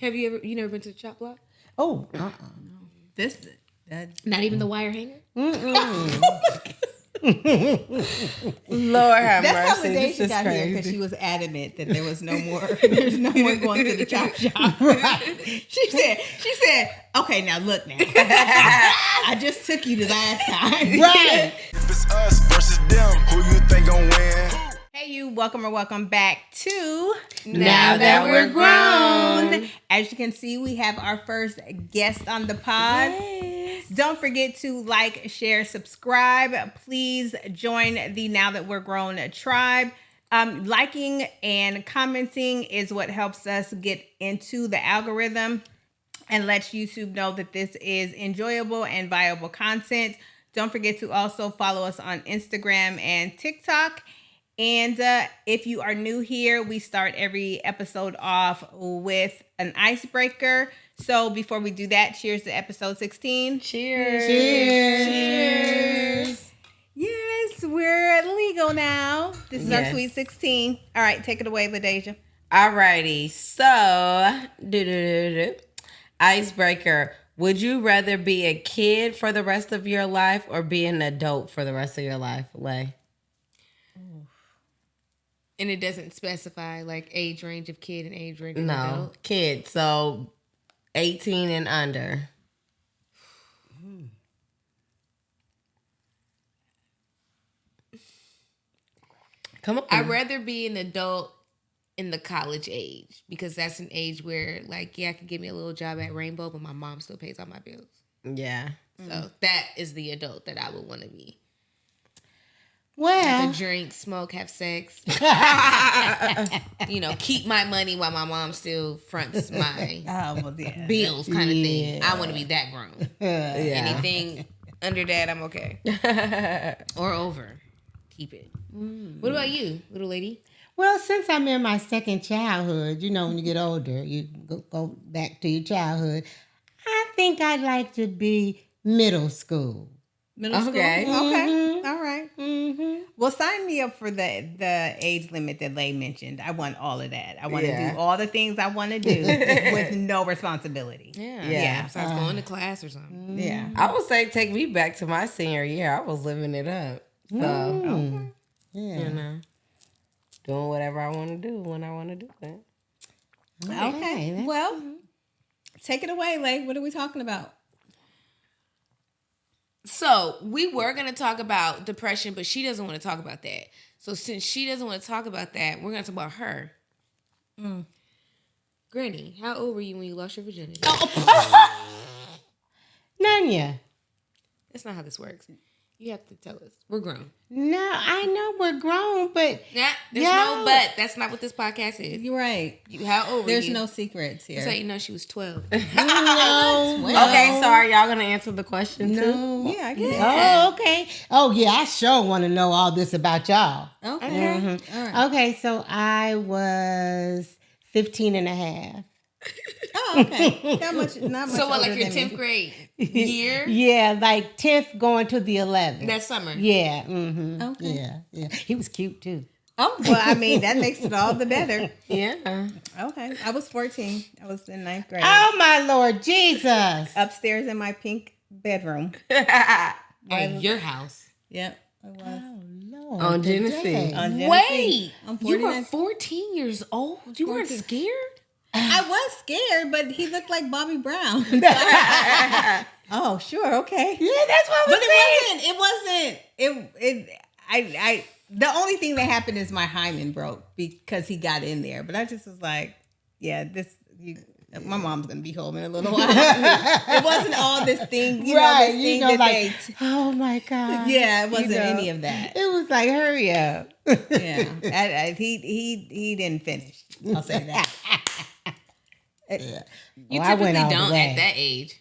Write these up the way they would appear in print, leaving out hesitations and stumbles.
Have you never been to the chop block? Oh, Not even the wire hanger? Lord have That's how mercy. the day This she is got here because crazy. she was adamant that there was no more. There's no more going to the chop shop. Right? She said, okay, now look now. I just took you the last time. right. If it's us versus them, who you think gon' win? Hey, you, welcome back to Now That We're Grown. As you can see, we have our first guest on the pod. Yes. Don't forget to like, share, subscribe. Please join the Now That We're Grown tribe. Liking and commenting is what helps us get into the algorithm and lets YouTube know that this is enjoyable and viable content. Don't forget to also follow us on Instagram and TikTok. And if you are new here, we start every episode off with an icebreaker. So before we do that, cheers to episode 16. Cheers. Cheers. Yes, we're legal now. This is our Yes. Sweet 16. All right, take it away, LaDeja. Alrighty. So, icebreaker. Would you rather be a kid for the rest of your life or be an adult for the rest of your life, Lay? And it doesn't specify like age range of kid and age range of No, adult. kid. So 18 and under. Come on. I'd rather be an adult in the college age because that's an age where like, yeah, I can get me a little job at Rainbow, but my mom still pays all my bills. Yeah. So that is the adult that I would want to be. Well, To drink, smoke, have sex. Keep my money while my mom still fronts my bills kind of thing. I want to be that grown. Yeah. Anything under that, I'm okay. Or over. Keep it. What about you, little lady? well, since I'm in my second childhood, when you get older, you go back to your childhood. I think I'd like to be middle school. Middle school? Okay. Okay. All right. Mm-hmm. Well, sign me up for the age limit that Lay mentioned. I want all of that. I want to Yeah. do all the things I want to do with no responsibility. Yeah. Besides going to class or something. Yeah. I would say take me back to my senior year. I was living it up. So, Yeah. doing whatever I want to do when I want to do it. Okay. Well, take it away, Lay. What are we talking about? So we were going to talk about depression, but she doesn't want to talk about that. So since she doesn't want to talk about that, we're going to talk about her. Granny, how old were you when you lost your virginity? Nanya. That's not how this works. You have to tell us. We're grown. No, I know we're grown, but Yeah, there's no but. That's not what this podcast is. You're right. How old were you? There's no secrets here. That's how you know she was 12. no. Okay, so are y'all going to answer the question too? No. Yeah, I get it. Oh, okay. Oh, yeah, I sure want to know all this about y'all. Okay. All right. Okay, so I was 15 and a half. Oh, okay. Not much. So what, older like your than 10th me. grade year? Yeah, like 10th going to the 11th. That summer. Yeah. Mm-hmm. Okay. Yeah. He was cute, too. Oh, well, I mean, that makes it all the better. Yeah. Okay. I was 14. I was in 9th grade. Oh, my Lord Jesus. Upstairs in my pink bedroom. At your house. Yep. I was. Oh, Lord. On Genesee. today. On Genesee. Wait, I'm you were 49. 14 years old? You weren't 14. scared? I was scared, but he looked like Bobby Brown. Oh, sure, okay. Yeah, that's what But we're I the only thing that happened is my hymen broke because he got in there. But I just was like, yeah, my mom's gonna be home in a little while. It wasn't all this thing, right. this thing that oh, my God. yeah, it wasn't any of that. It was like, hurry up. Yeah, he didn't finish. I'll say that. You I went typically all the don't way. at that age.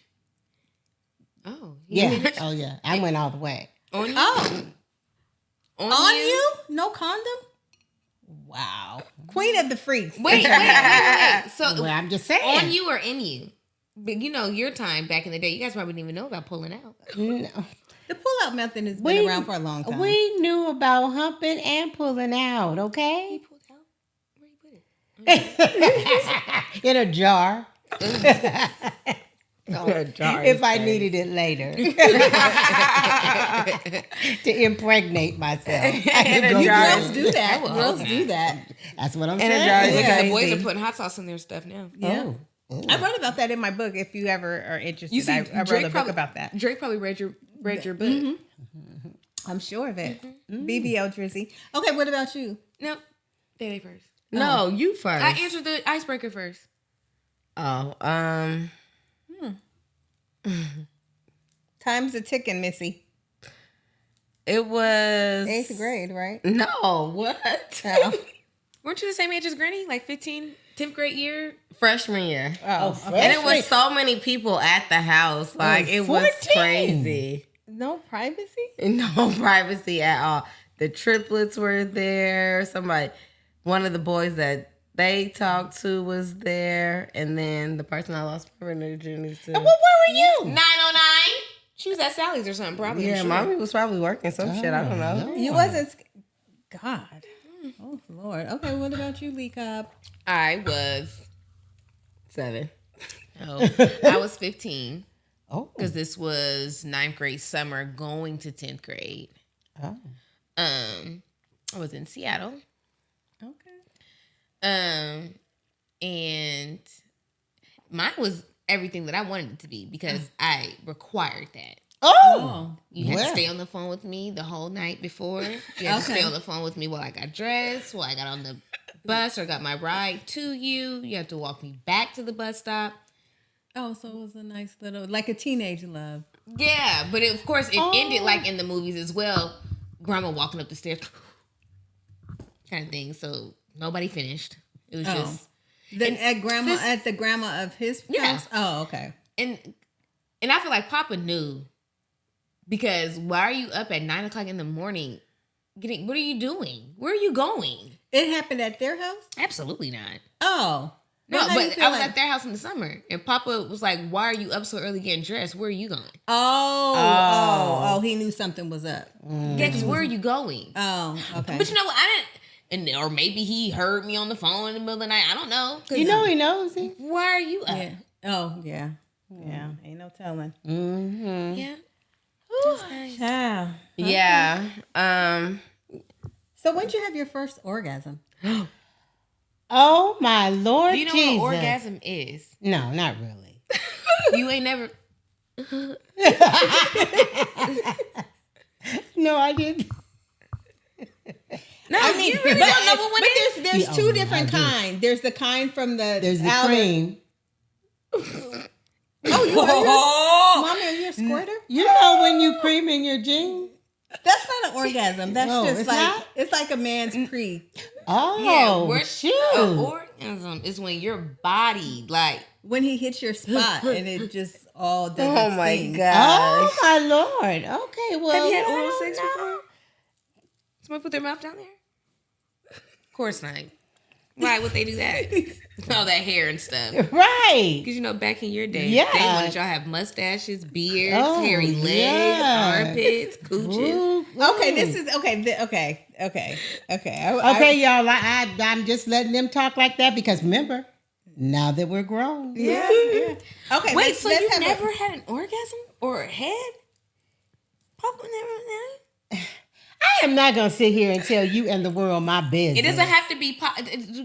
Oh. Yeah. Oh, yeah. I went all the way. On you? Oh, On on you? you? No condom? Wow, Queen of the Freaks. Wait. So Well, I'm just saying. on you or in you? But your time back in the day, you guys probably didn't even know about pulling out. No. The pull-out method has been around for a long time. We knew about humping and pulling out, okay? He pulled out? Where you put it? In a jar. If I needed it later to impregnate myself. I could go Girls there. do that. will Girls hope do that. That's what I'm And a saying. jar is Look at the crazy. boys are putting hot sauce in their stuff now. Yeah. Oh. I wrote about that in my book. If you ever are interested, You see, I wrote a book about that. Drake probably read your book. I'm sure of it. BBL Drizzy. Okay, what about you? No, Daddy first. No, you first. I answered the icebreaker first. Oh, Time's a ticking, Missy. it was 8th grade, right? No, what? Oh. Weren't you the same age as Granny? Like 15, 10th grade year? Freshman year. Oh. And it was so many people at the house. Like, it was 14. crazy. No privacy? No privacy at all. The triplets were there. One of the boys that they talked to was there. And then the person I lost my virginity to. Well, where were you? 909. She was at Sally's or something, probably. Yeah, I'm sure. mommy was probably working some shit. I don't know. You wasn't. God. Oh, Lord. Okay, what about you, Lee Cobb? I was 7. no, I was 15 Oh. because this was 9th grade summer going to 10th grade. Oh. I was in Seattle. Okay. And mine was everything that I wanted it to be because I required that. Oh. You had to Well. stay on the phone with me the whole night before. You had to stay on the phone with me while I got dressed, while I got on the bus or got my ride to you. You had to walk me back to the bus stop. Oh, so it was a nice little, like a teenage love. Yeah, but of course it ended like in the movies as well. Grandma walking up the stairs kind of thing. So nobody finished. It was just At the grandma of his house? Oh, okay. and I feel like Papa knew. Because why are you up at 9 o'clock in the morning? What are you doing? Where are you going? It happened at their house? Absolutely not. Oh. No, Well, how do you but feel I was like- at their house in the summer, and Papa was like, "Why are you up so early getting dressed? Where are you going?" Oh, he knew something was up. Yeah, because where are you going? Oh, okay. But you know what? I didn't, or maybe he heard me on the phone in the middle of the night. I don't know. 'Cause You know he knows it. why are you up? Yeah. Oh, yeah. Yeah. Ain't no telling. Mm-hmm. Yeah. Yeah. Yeah. So when'd you have your first orgasm? Oh my Lord Do you know Jesus. what an orgasm is? No, not really. You ain't never. No, I didn't. No, I mean, you really don't know what one is. but there's Yeah, two I different do. kinds. There's the kind from the There's the outer- cream. Oh, Mommy, are you a squirter? You know when you cream in your jeans? That's not an orgasm. That's No, just it's like not? it's like a man's pre. Oh, Yeah, shoot. orgasm is when your body like. When he hits your spot and it just all does Oh its my thing. god. Oh my Lord. Okay, well. Have you had I oral don't sex know. before? Somebody put their mouth down there? Of course not. Why would they do that? All that hair and stuff. Right. Because you know, back in your day, Yeah. they wanted y'all to have mustaches, beards, Oh, hairy legs, yeah. armpits, cooches. Ooh, Okay, ooh. this is okay. Okay. Okay, y'all. I'm just letting them talk like that because remember, now that we're grown. Yeah. Okay. Wait, let's so you have never had an orgasm or a head? Papa never. I am not gonna sit here and tell you and the world my business. It doesn't have to be.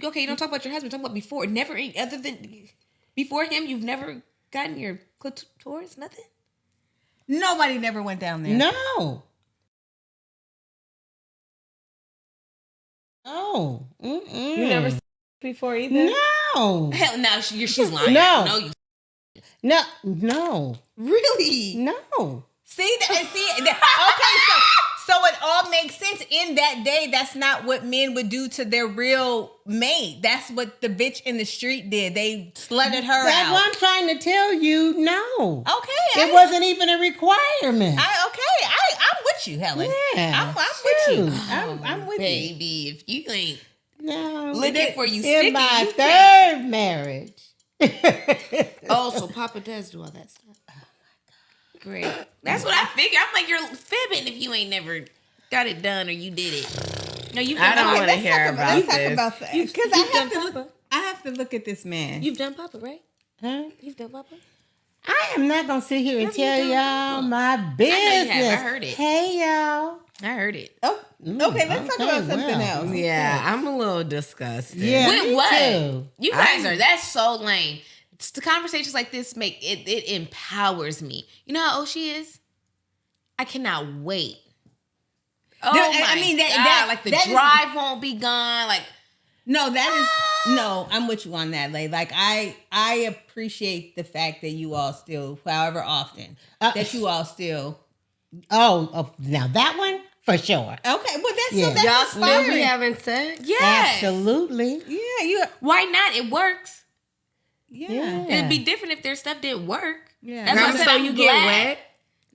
Okay, you don't talk about your husband. Talk about before. Never, other than before him, you've never gotten your clitoris. Nothing. Nobody never went down there. No. No. Mm-mm. You never seen before either? No. Hell, no, she's lying. No. No, you No. really. No. See that? Okay, so it all makes sense. In that day, that's not what men would do to their real mate. That's what the bitch in the street did. They slutted her That's what out. I'm trying to tell you. No. Okay, It wasn't even a requirement. I'm with you, Helen. Yeah, I'm with you. shoot. I'm with you. Baby, if you ain't No. looking for you In sticky, my you can't. third marriage. Oh, so Papa does do all that stuff. Oh my God. Great. That's what I figure. I'm like, you're fibbing if you ain't never got it done or you did it. No, you've I done don't Papa. want to hear about Let's talk this. about that. Because I have to look at this man. You've done Papa, right? Huh? You've done Papa? I am not gonna sit here and Have you tell done y'all Papa? my know you business. have. I heard it. Hey y'all. I heard it. Oh, okay. Let's talk about something else. Yeah, I'm a little disgusted. Yeah, With me what? too. You guys are, that's so lame. It's the conversations like this make it empowers me. You know how old she is? I cannot wait. Oh I my mean, God. that- like the that is- drive won't be gone. Like, No, that is no. I'm with you on that, Lay. Like I appreciate the fact that you all still, however often, that you all still. Now that one for sure. Okay, well that's Yeah. so that's Y'all still inspiring. be having sex? yes. Absolutely. Yeah, you. Why not? It works. Yeah, It'd be different if their stuff didn't work. yeah. That's why I Grandma, said so I'm you glad. get wet?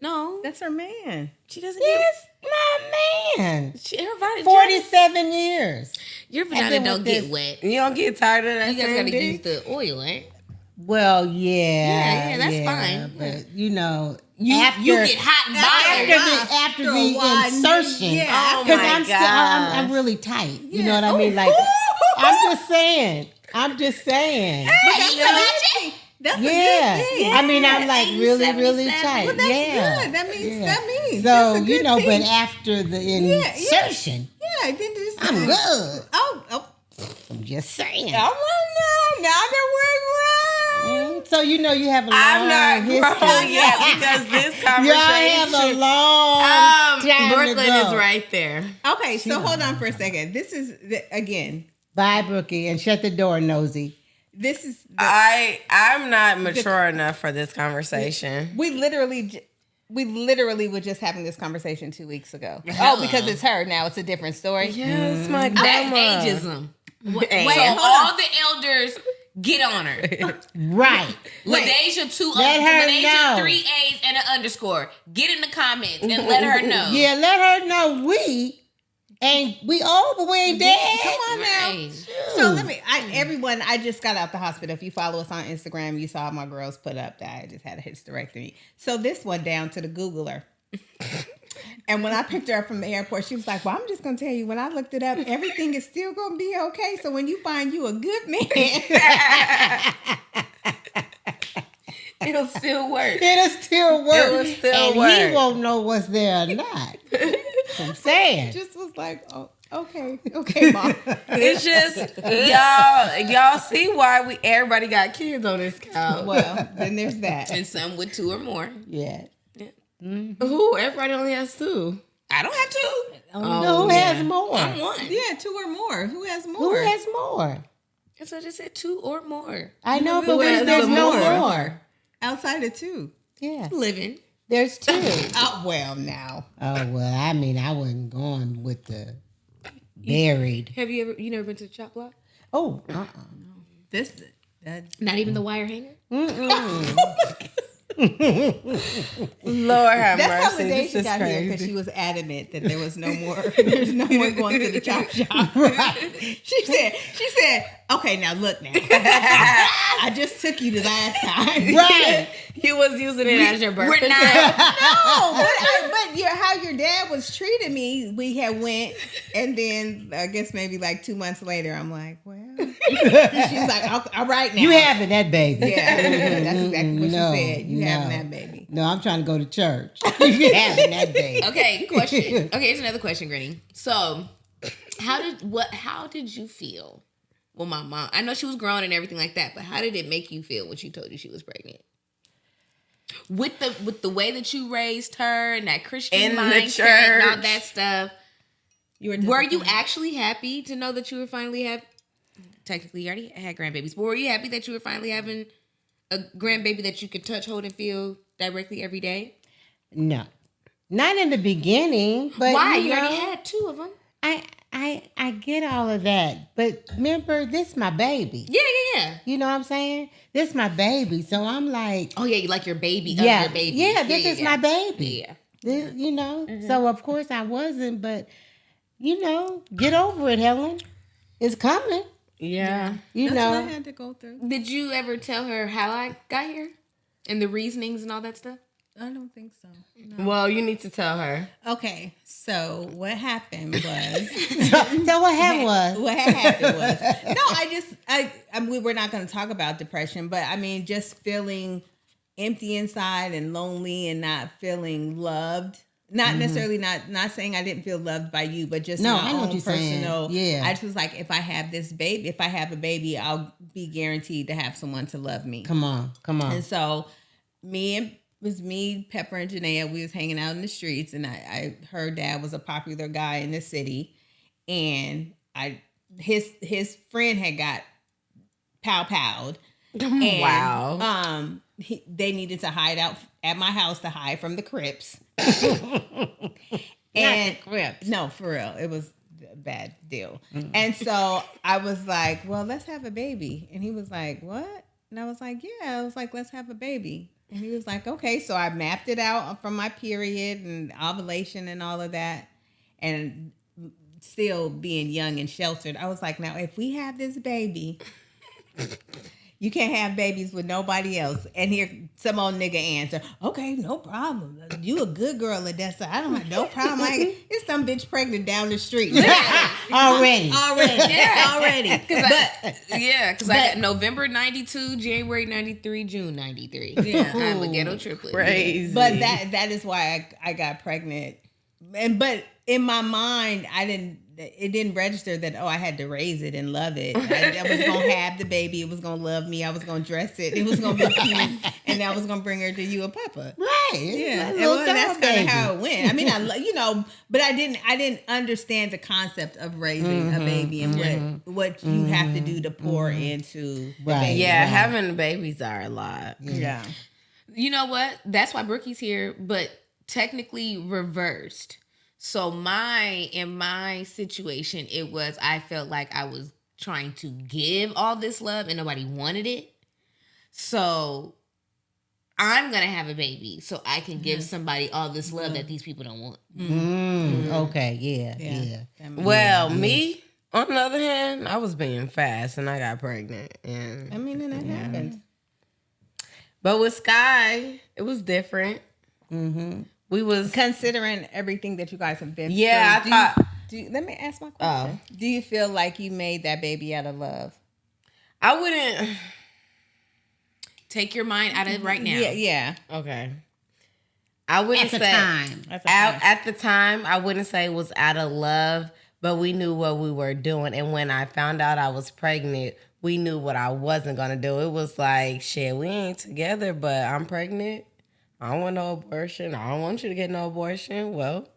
No, That's her man. she doesn't Yes, my man. get her vagina. 47 years. Your I've vagina been don't with get this- wet. You don't get tired of that You guys same gotta dick? use the oil, eh? Well, yeah. Yeah, that's fine. But you know, You after get hot and bothered. after After a the while, insertion, yeah, Oh because my I'm gosh. I'm really tight. You know what I mean? Like, I'm just saying. But that's You a know? good thing. That's Yeah. a good thing. I mean, I'm like really, 77. tight. Well, that's yeah. good. That means Yeah. that means So that's a good you know, thing. but after the yeah. insertion, Yeah, then just I'm good. Oh, I'm just saying. all right now that we're grown. So you know, you have a long I'm not history. grown yet because this Y'all have a conversation. long time to Brooklyn go. is right there. Okay, so hold on for a second. This is again. Bye, Brookie, and shut the door, Nosy. This is I'm not mature enough for this conversation. we literally were just having this conversation 2 weeks ago. Oh, because it's her now. It's a different story. Yes, my That's grandma. ageism. Wait, So hold all the elders get on her. Right. Ladeja 2 Let her Ladeja know. 3 A's and an underscore. Get in the comments and let her know. Yeah, let her know we old, but we ain't dead. Come on now. Right. So everyone, I just got out the hospital. If you follow us on Instagram, you saw my girls put up that I just had a hysterectomy. So this went down to the Googler. And when I picked her up from the airport, she was like, well, I'm just going to tell you, when I looked it up, everything is still going to be okay. So when you find you a good man, It'll still work. It'll still work. It will still and work. he won't know what's there or not. I'm saying. just was like, oh, okay, Mom. It's just y'all see why everybody got kids on this couch. Well, then there's that. And some with 2 or more. Yeah. Who? Everybody only has 2. I don't have 2. Who has more? I'm 1. Yeah, 2 or more. Who has more? Who has more? That's what I just said. 2 or more. I know, Who but has there's the no more? more. Outside of 2. Yeah. Living. There's 2. Oh, well, now. Oh, well, I mean, I wasn't going with the buried. Have you never been to the chop block? Oh, This, Not even the wire hanger? Lord have that's how mercy. the day This she is got here because crazy. she was adamant that there was no more. There's no more going to the chop shop. Right? She said, okay, now look now. I just took you the last time. right. You was using it as your birthday. We're not. No, but how your dad was treating me, we had went, and then I guess maybe like 2 months later, I'm like, well, she's like, all right now. You having that baby. Yeah, that's exactly what No, she said. You no. having that baby. No, I'm trying to go to church. You having that baby. Okay, question. Okay, here's another question, Granny. So, how did you feel when my mom? I know she was grown and everything like that, but how did it make you feel when she told you she was pregnant? With the way that you raised her and that Christian In the mindset and all church. that stuff, were you actually happy to know that you were finally technically you already had grandbabies, but were you happy that you were finally having a grandbaby that you could touch, hold, and feel directly every day? No. Not in the beginning, but Why? you You already know, had 2 of them. I get all of that. But remember, this my baby. Yeah. You know what I'm saying? This my baby. So I'm like, Oh yeah, you like your baby. yeah, Your baby. yeah, this is my baby. Yeah. This, you know? So of course I wasn't, but you know, get over it, Helen. It's coming. Yeah. You That's know. what I had to go through. Did you ever tell her how I got here and the reasonings and all that stuff? I don't think so. No. Well, you need to tell her. Okay, so what happened was. So what happened was? What happened was. No, we were not going to talk about depression, but I mean, just feeling empty inside and lonely and not feeling loved. Not necessarily not saying I didn't feel loved by you, but just my I know own what you're saying. personal. Yeah. I just was like, if I have a baby, I'll be guaranteed to have someone to love me. Come on. And so me, Pepper, and Janaea, we was hanging out in the streets, and I her dad was a popular guy in the city, and his friend had got pow-powed. And, Wow. They needed to hide out at my house to hide from the Crips. And Crips. No, for real. It was a bad deal. And so I was like, well, let's have a baby. And he was like, what? And I was like, yeah. I was like, let's have a baby. And he was like, okay. So I mapped it out from my period and ovulation and all of that. And still being young and sheltered, I was like, now, if we have this baby, you can't have babies with nobody else. And here some old nigga answer, okay, no problem. You a good girl, Odessa. I don't have no problem. It's some bitch pregnant down the street. Already. Yeah. Already. Because I got November 92, January 93, June 93. Yeah, I'm a ghetto triplet. Crazy. But that is why I got pregnant. But in my mind, it didn't register that, I had to raise it and love it. I was going to have the baby. It was going to love me. I was going to dress it. It was going to be cute. And I was going to bring her to you and Papa. Right. Yeah. That's kind of how it went. I mean, but I didn't understand the concept of raising a baby and what you have to do to pour into the baby. Yeah, having babies are a lot. Yeah. You know what? That's why Brookie's here, but technically reversed. So in my situation, it was, I felt like I was trying to give all this love and nobody wanted it. So I'm going to have a baby so I can give somebody all this love that these people don't want. Okay, yeah. Well, me, on the other hand, I was being fast and I got pregnant. And and that happens. But with Sky, it was different. We was Considering everything that you guys have been through. Yeah, I thought. Let me ask my question. Do you feel like you made that baby out of love? I wouldn't take your mind out of it right now. Yeah. Okay. I wouldn't At the say time. at the time. I wouldn't say it was out of love, but we knew what we were doing. And when I found out I was pregnant, we knew what I wasn't gonna do. It was like, shit, we ain't together, but I'm pregnant. I don't want no abortion. I don't want you to get no abortion. Well,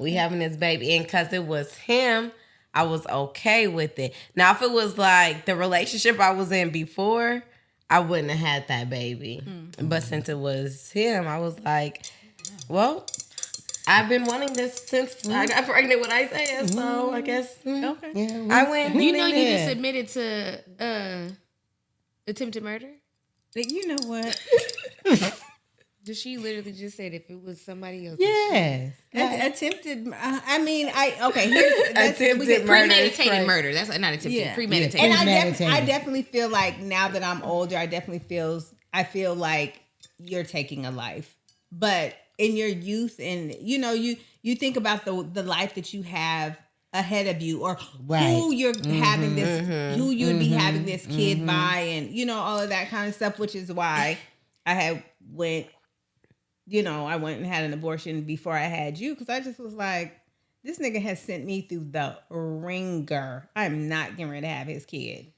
we having this baby. And because it was him, I was okay with it. Now, if it was like the relationship I was in before, I wouldn't have had that baby. But since it was him, I was like, well, I've been wanting this since I got pregnant with Isaiah. So I guess Okay. Yeah, I went. You know, you just admitted to attempted murder? You know what? She literally just said if it was somebody else. Yes. Attempted. Here's Attempted murder. Premeditated murder. That's not attempted. Yeah. Premeditated. And Premeditated. I definitely feel like now that I'm older, I feel like you're taking a life. But in your youth, and you think about the life that you have ahead of you, or who you're having this, who you would be having this kid by, and all of that kind of stuff, which is why I went and had an abortion before I had you, because I just was like, this nigga has sent me through the ringer. I'm not getting ready to have his kid.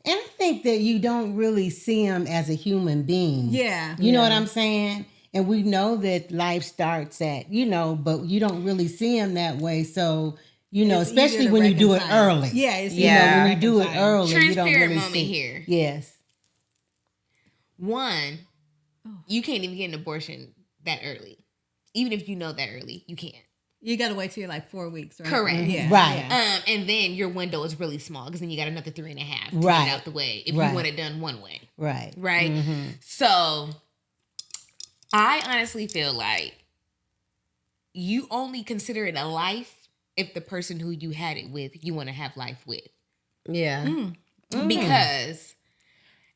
And I think that you don't really see him as a human being. Yeah. You know what I'm saying? And we know that life starts at, but you don't really see him that way. So, It's especially easier to when you do it reconcile. early. Yeah, it's when you do it reconcile. early, you don't Transparent really moment see. here. Yes. One, you can't even get an abortion that early. Even if you know that early, you can't. You got to wait till you're like 4 weeks, right? Correct. Yeah. Right. Yeah. And then your window is really small because then you got another 3.5 to Right. get out the way if Right. you want it done one way. Right. Right? So I honestly feel like you only consider it a life if the person who you had it with, you want to have life with. Yeah. Because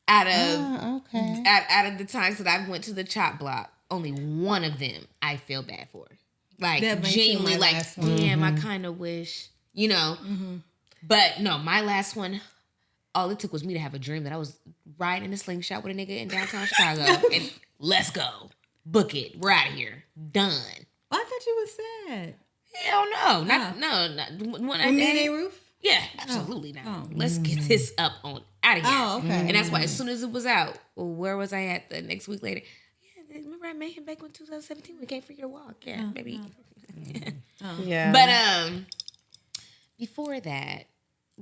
out of Okay. out of the times that I went to the chop block, only one of them I feel bad for. Like, That makes it genuinely, my like, last one. damn, I kind of wish, you know. But no, my last one, all it took was me to have a dream that I was riding in a slingshot with a nigga in downtown Chicago. And let's go. Book it. We're out of here. Done. I thought you was sad. Hell no. Not when I Mayday did. Roof? Yeah, absolutely not. Let's get this up on out of here. Oh, okay. And that's why as soon as it was out, well, where was I at the next week later? Yeah, remember I met him back in 2017 when we came for your walk. Yeah, maybe. Yeah. But before that,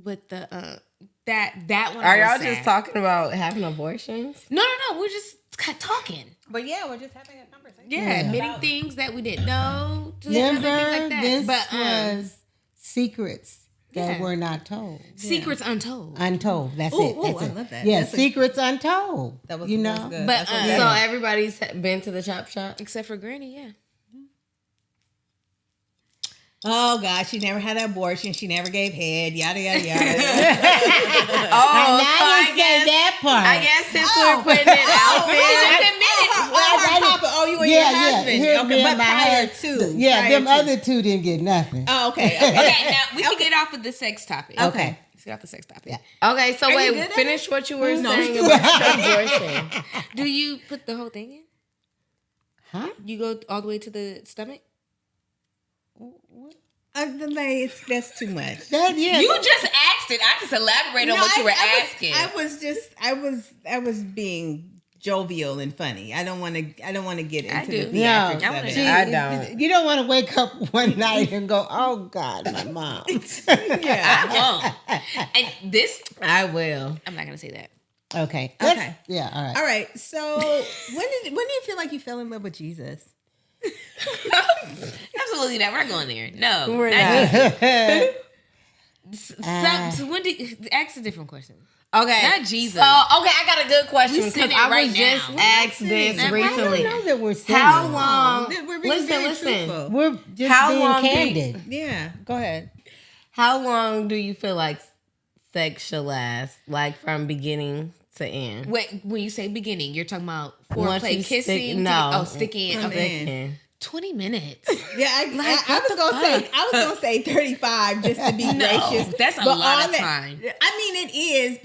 with the that one, Are I was y'all sad. just talking about having abortions? No, we're just talking. But yeah, we're just having a conversation. Yeah, admitting things that we didn't know to each other, Remember, things like that. this But was secrets that yeah. were not told. secrets untold. Untold. That's Ooh, it. ooh, That's I it. love that. Yeah, That's a- secrets untold. That was you that was know. good. But That's what- So everybody's been to the chop shop? Except for Granny, yeah. oh God, she never had an abortion. She never gave head. Yada yada yada. Oh, now so you I say guess, that part. I guess since we're putting it out there. Oh, you and your husband. Here, Okay, me but and my prior husband. to. Yeah, prior them to. other two didn't get nothing. Oh, okay. Okay, now we can get off of the sex topic. Okay. Let's get off the sex topic. Okay, so Are you wait, good at finish what you were No. saying about abortion. Do you put the whole thing in? Huh? You go all the way to the stomach? That's too much. That, yeah. You just asked it. I just elaborated on what you were asking. I was being jovial and funny. I don't want to get into do. the I theatrics wanna of know. it. I don't. You don't want to wake up one night and go, "Oh God, my mom." I won't. And this, I will. I'm not gonna say that. Okay. Okay. Yeah. All right. All right. So when do you feel like you fell in love with Jesus? Absolutely not. We're not going there. No. We're not not. So when did ask a different question? Okay. Not Jesus. So, okay, I got a good question We because sitting I right was just now. asked this Now, recently. I don't know that we're saying. How long? We're being very Listen. truthful. We're just How being long candid. Yeah. Go ahead. How long do you feel like sex should last? Like from beginning to end? Wait, when you say beginning, you're talking about Once foreplay, you kissing? no. Sticking. Come Okay. in. 20 minutes. Yeah, I what was the gonna say 35 just to be gracious. That's a But lot all of that- time. I mean, it is,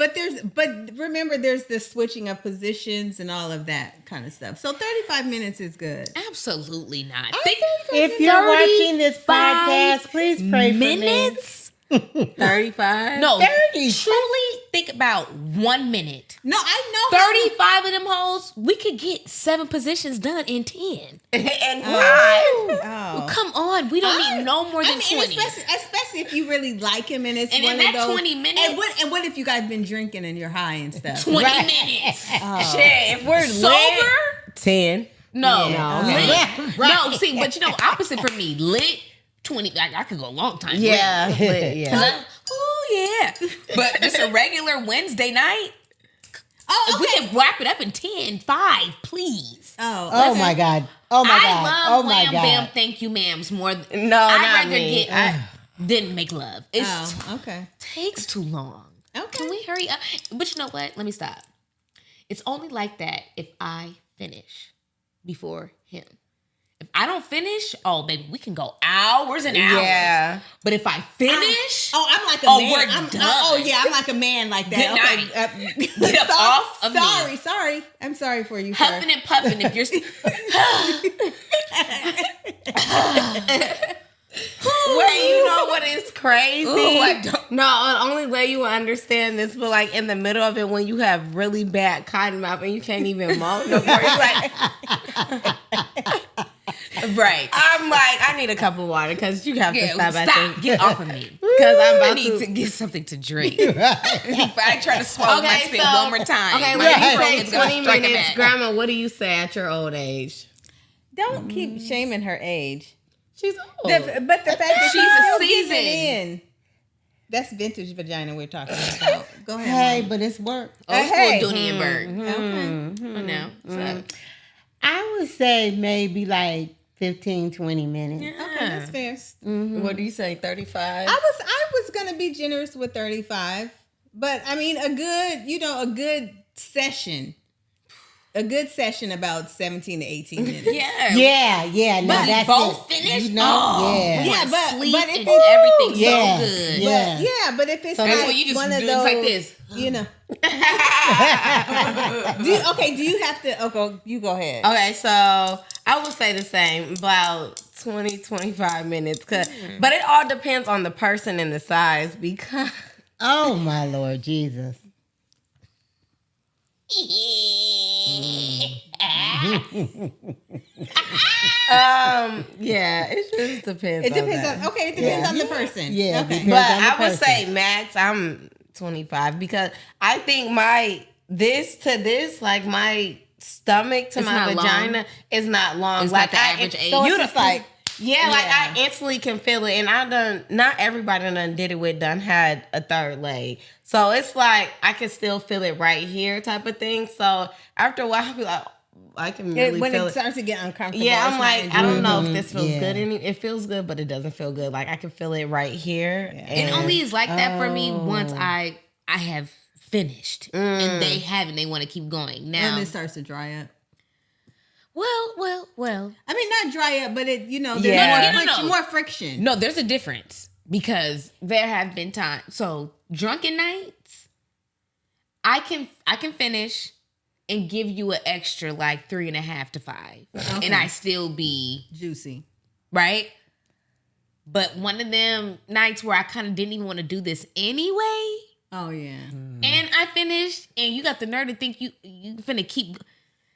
but remember, there's the switching of positions and all of that kind of stuff. So 35 minutes is good. Absolutely not. If you're watching this podcast, please pray for me. minutes? 35? No, 30. truly think about 1 minute. No, I know. 35 of them hoes, we could get 7 positions done in 10. And Oh. Come on, we don't need no more than 20. Especially if you really like him and it's And one in of that those. 20 minutes- And what if you guys been drinking and you're high and stuff? 20 minutes. Shit, if we're Sober? lit, 10. No. Yeah. Lit. Right. No, see, but you know, opposite for me. Lit, 20. I could go a long time. Yeah. Lit. Lit, yeah. Oh, yeah. But just a regular Wednesday night, Oh, if we okay. can wrap it up in 10, 5, please. Oh my God. Oh my I God. love Oh my wham, God. bam, thank you, ma'ams more than No, I'd not rather me. didn't make love. It Okay. takes too long. Okay. Can we hurry up? But you know what? Let me stop. It's only like that if I finish before him. If I don't finish, oh baby, we can go hours and hours. Yeah. But if I finish, I'm like a Oh, man. we're I'm done. like a man like that. Good night. Get up off of me. Sorry. I'm sorry for you, sir. Huffing and puffing if you're Wait, you know what is crazy? Ooh, I don't- No, the only way you will understand this, but like in the middle of it, when you have really bad cotton mouth and you can't even moan no more, it's like, right. I'm like, I need a cup of water because you have to Yeah, stop. stop. Get off of me. Because I'm I about need to get something to drink. If I try to swallow my spit one more time. Okay, my when you throat say is gonna 20 strike a minutes, match. Grandma, what do you say at your old age? Don't keep shaming her age. She's old. But the fact that She's a still seasoned. giving in. That's vintage vagina we're talking about. Go ahead. Hey, Mom. but it's work. Old school Hey. Dooney and Bird. Okay. I know. So, I would say maybe like 15, 20 minutes. Okay, that's fair. What do you say, 35? I was gonna be generous with 35, but I mean a good session. a good session about 17 to 18 minutes. Yeah. No, But that's both it. finished. You know? Yeah, but sleep if and it's everything's Yeah. so good. Yeah. But if it's So that's like when you just one do of it those like this. you know. Do you have to? Okay, you go ahead. Okay, so I would say the same, about 20, 25 minutes. But it all depends on the person and the size because... Oh, my Lord Jesus. Yeah, it just depends. It depends on that. it depends on the person. Yeah, it Okay. depends But on the I would person. say max, I'm 25 because I think my like my stomach to It's my not vagina long. is not long. It's like not the average age. So You it's just like, like I instantly can feel it, and not everybody done did it with done had a third leg, so it's like I can still feel it right here, type of thing. So after a while, I'll be like, I can really When feel it it. starts to get uncomfortable. Yeah, it's I'm not like, I don't know if enjoyable. this feels Yeah. good. It feels good, but it doesn't feel good. Like I can feel it right here. It only is like that for me once Oh. I have finished and they haven't. They want to keep going. Now, When it starts to dry up. well. I mean, not dry up, but it, there's Yeah. more friction. No, there's a difference because there have been times. So drunken nights, I can finish and give you an extra like 3.5 to 5, Okay. and I still be Juicy. right. But one of them nights where I kind of didn't even want to do this anyway, Oh, yeah. and I finished, and you got the nerve to think you finna keep.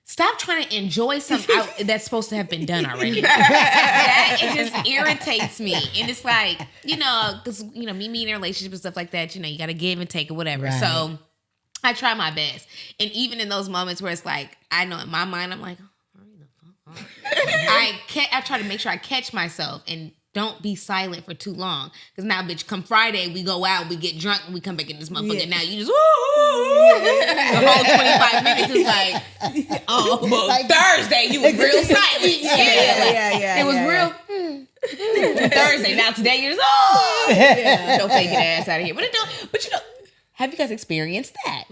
Stop trying to enjoy something that's supposed to have been done already. That it just irritates me, and it's like because me being in a relationship and stuff like that, you got to give and take or whatever. Right. So I try my best, and even in those moments where it's like I know in my mind I'm like, I try to make sure I catch myself and don't be silent for too long. Because now, bitch, come Friday, we go out, we get drunk, and we come back in this motherfucker. Yeah. Now you just, the whole 25 minutes is like, oh, well, Like- Thursday, you was real silent. Yeah. It was real. Thursday. Now today, you're just, your fake ass out of here. But have you guys experienced that?